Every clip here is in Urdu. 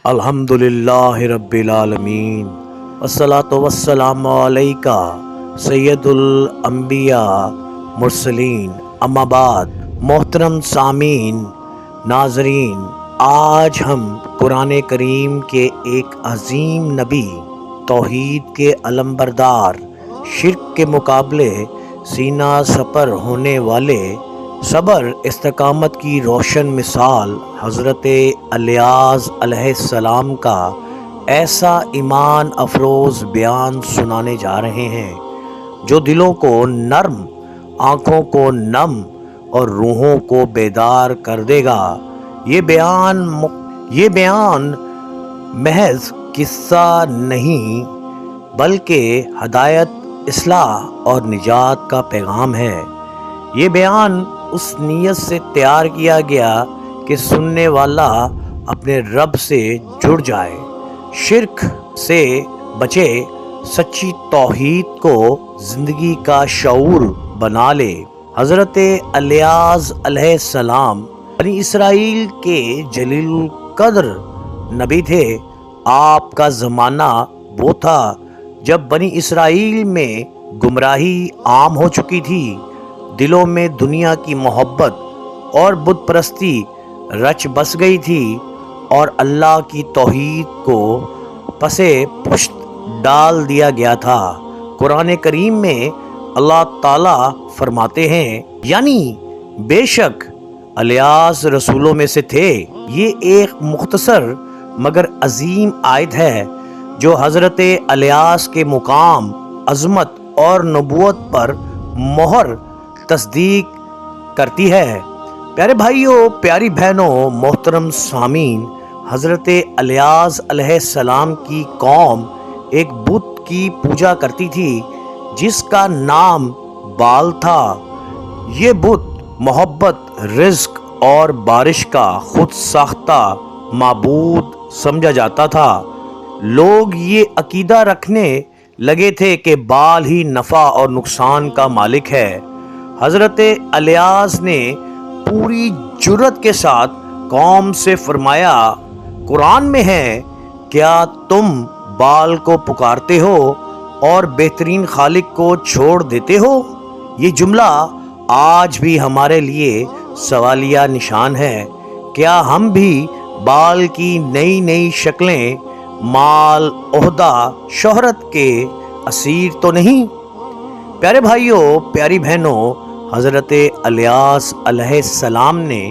الحمدللہ رب العالمین والصلاة والسلام علیکہ سید الانبیاء مرسلین، اما بعد۔ محترم سامعین، ناظرین، آج ہم قرآن کریم کے ایک عظیم نبی، توحید کے علمبردار، شرک کے مقابلے سینہ سپر ہونے والے، صبر استقامت کی روشن مثال حضرت الیاس علیہ السلام کا ایسا ایمان افروز بیان سنانے جا رہے ہیں جو دلوں کو نرم، آنکھوں کو نم اور روحوں کو بیدار کر دے گا۔ یہ بیان محض قصہ نہیں بلکہ ہدایت، اصلاح اور نجات کا پیغام ہے۔ یہ بیان اس نیت سے تیار کیا گیا کہ سننے والا اپنے رب سے جڑ جائے، شرک سے بچے، سچی توحید کو زندگی کا شعور بنا لے۔ حضرت الیاس علیہ السلام بنی اسرائیل کے جلیل القدر نبی تھے۔ آپ کا زمانہ وہ تھا جب بنی اسرائیل میں گمراہی عام ہو چکی تھی، دلوں میں دنیا کی محبت اور بت پرستی رچ بس گئی تھی اور اللہ کی توحید کو پسے پشت ڈال دیا گیا تھا۔ قرآن کریم میں اللہ تعالیٰ فرماتے ہیں، یعنی بے شک الیاس رسولوں میں سے تھے۔ یہ ایک مختصر مگر عظیم آیت ہے جو حضرت الیاس کے مقام، عظمت اور نبوت پر مہر تصدیق کرتی ہے۔ پیارے بھائیوں، پیاری بہنوں، محترم سامعین، حضرت الیاس علیہ السلام کی قوم ایک بت کی پوجا کرتی تھی جس کا نام بال تھا۔ یہ بت محبت، رزق اور بارش کا خود ساختہ معبود سمجھا جاتا تھا۔ لوگ یہ عقیدہ رکھنے لگے تھے کہ بال ہی نفع اور نقصان کا مالک ہے۔ حضرت الیاس نے پوری جرأت کے ساتھ قوم سے فرمایا، قرآن میں ہے، کیا تم بال کو پکارتے ہو اور بہترین خالق کو چھوڑ دیتے ہو؟ یہ جملہ آج بھی ہمارے لیے سوالیہ نشان ہے۔ کیا ہم بھی بال کی نئی نئی شکلیں، مال، عہدہ، شہرت کے اسیر تو نہیں؟ پیارے بھائیوں، پیاری بہنوں، حضرت الیاس علیہ السلام نے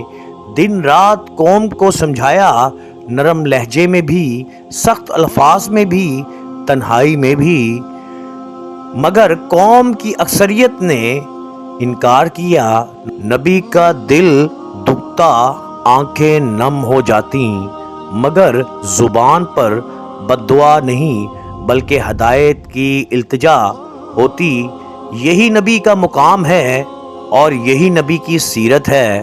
دن رات قوم کو سمجھایا، نرم لہجے میں بھی، سخت الفاظ میں بھی، تنہائی میں بھی، مگر قوم کی اکثریت نے انکار کیا۔ نبی کا دل دکھتا، آنکھیں نم ہو جاتی، مگر زبان پر بددعا نہیں بلکہ ہدایت کی التجا ہوتی۔ یہی نبی کا مقام ہے اور یہی نبی کی سیرت ہے۔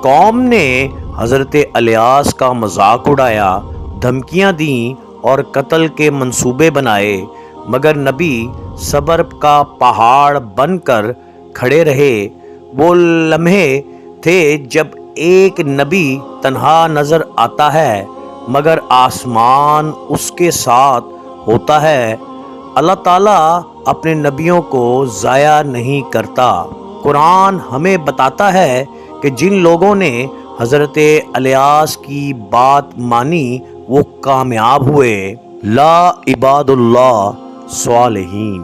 قوم نے حضرت الیاس کا مذاق اڑایا، دھمکیاں دیں اور قتل کے منصوبے بنائے، مگر نبی صبر کا پہاڑ بن کر کھڑے رہے۔ وہ لمحے تھے جب ایک نبی تنہا نظر آتا ہے مگر آسمان اس کے ساتھ ہوتا ہے۔ اللہ تعالیٰ اپنے نبیوں کو ضائع نہیں کرتا۔ قرآن ہمیں بتاتا ہے کہ جن لوگوں نے حضرت الیاس کی بات مانی وہ کامیاب ہوئے۔ لا عباد اللہ صالحین،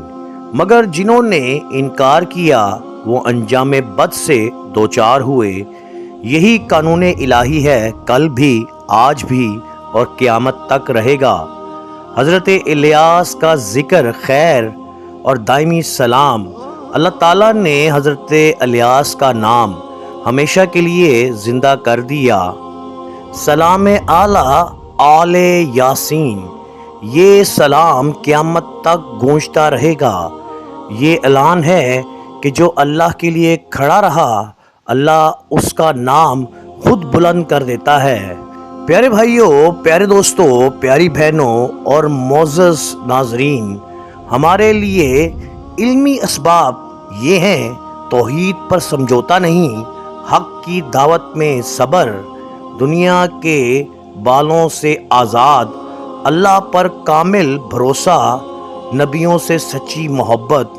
مگر جنہوں نے انکار کیا وہ انجام بد سے دوچار ہوئے۔ یہی قانون الہی ہے، کل بھی، آج بھی اور قیامت تک رہے گا۔ حضرت الیاس کا ذکر خیر اور دائمی سلام۔ اللہ تعالیٰ نے حضرت الیاس کا نام ہمیشہ کے لیے زندہ کر دیا۔ سلام اعلیٰ آل یاسین، یہ سلام قیامت تک گونجتا رہے گا۔ یہ اعلان ہے کہ جو اللہ کے لیے کھڑا رہا، اللہ اس کا نام خود بلند کر دیتا ہے۔ پیارے بھائیوں، پیارے دوستوں، پیاری بہنوں اور معزز ناظرین، ہمارے لیے علمی اسباب یہ ہیں: توحید پر سمجھوتا نہیں، حق کی دعوت میں صبر، دنیا کے بالوں سے آزاد، اللہ پر کامل بھروسہ، نبیوں سے سچی محبت۔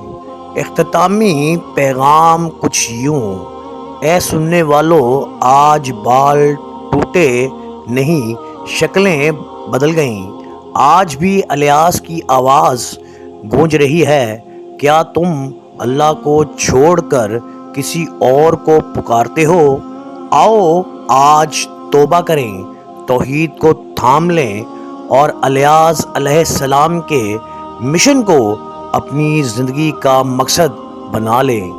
اختتامی پیغام کچھ یوں: اے سننے والوں، آج بال ٹوٹے نہیں، شکلیں بدل گئیں۔ آج بھی الیاس کی آواز گونج رہی ہے۔ کیا تم اللہ کو چھوڑ کر کسی اور کو پکارتے ہو؟ آؤ آج توبہ کریں، توحید کو تھام لیں اور الیاس علیہ السلام کے مشن کو اپنی زندگی کا مقصد بنا لیں۔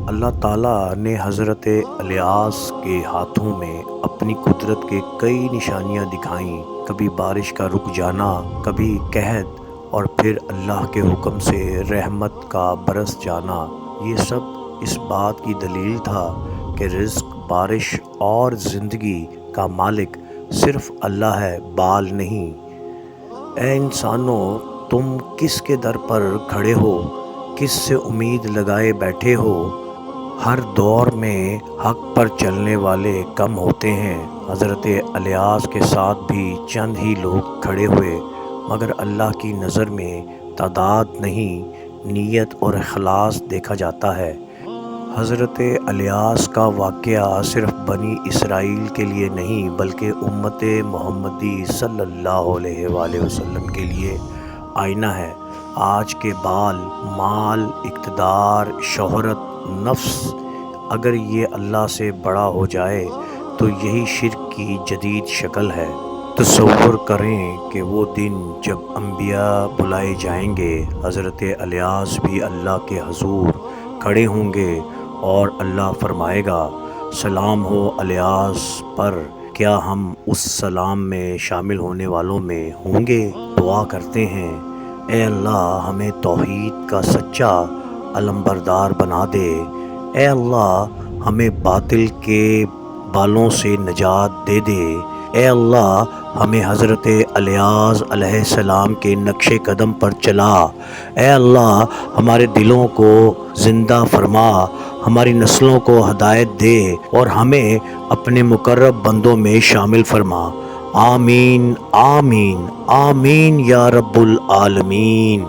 اللہ تعالیٰ نے حضرت الیاس کے ہاتھوں میں اپنی قدرت کے کئی نشانیاں دکھائیں، کبھی بارش کا رک جانا، کبھی قحط، اور پھر اللہ کے حکم سے رحمت کا برس جانا۔ یہ سب اس بات کی دلیل تھا کہ رزق، بارش اور زندگی کا مالک صرف اللہ ہے، بال نہیں۔ اے انسانوں، تم کس کے در پر کھڑے ہو؟ کس سے امید لگائے بیٹھے ہو؟ ہر دور میں حق پر چلنے والے کم ہوتے ہیں۔ حضرت الیاس کے ساتھ بھی چند ہی لوگ کھڑے ہوئے، مگر اللہ کی نظر میں تعداد نہیں، نیت اور اخلاص دیکھا جاتا ہے۔ حضرت الیاس کا واقعہ صرف بنی اسرائیل کے لیے نہیں بلکہ امت محمدی صلی اللہ علیہ وآلہ وسلم کے لیے آئینہ ہے۔ آج کے بال، مال، اقتدار، شہرت، نفس، اگر یہ اللہ سے بڑا ہو جائے تو یہی شرک کی جدید شکل ہے۔ تصور کریں کہ وہ دن جب انبیاء بلائے جائیں گے، حضرت الیاس بھی اللہ کے حضور کھڑے ہوں گے اور اللہ فرمائے گا، سلام ہو الیاس پر، کیا ہم اس سلام میں شامل ہونے والوں میں ہوں گے؟ دعا کرتے ہیں، اے اللہ ہمیں توحید کا سچا علمبردار بنا دے۔ اے اللہ ہمیں باطل کے بالوں سے نجات دے دے۔ اے اللہ ہمیں حضرت الیاس علیہ السلام کے نقش قدم پر چلا۔ اے اللہ ہمارے دلوں کو زندہ فرما، ہماری نسلوں کو ہدایت دے اور ہمیں اپنے مقرب بندوں میں شامل فرما۔ آمین آمین آمین یا رب العالمین۔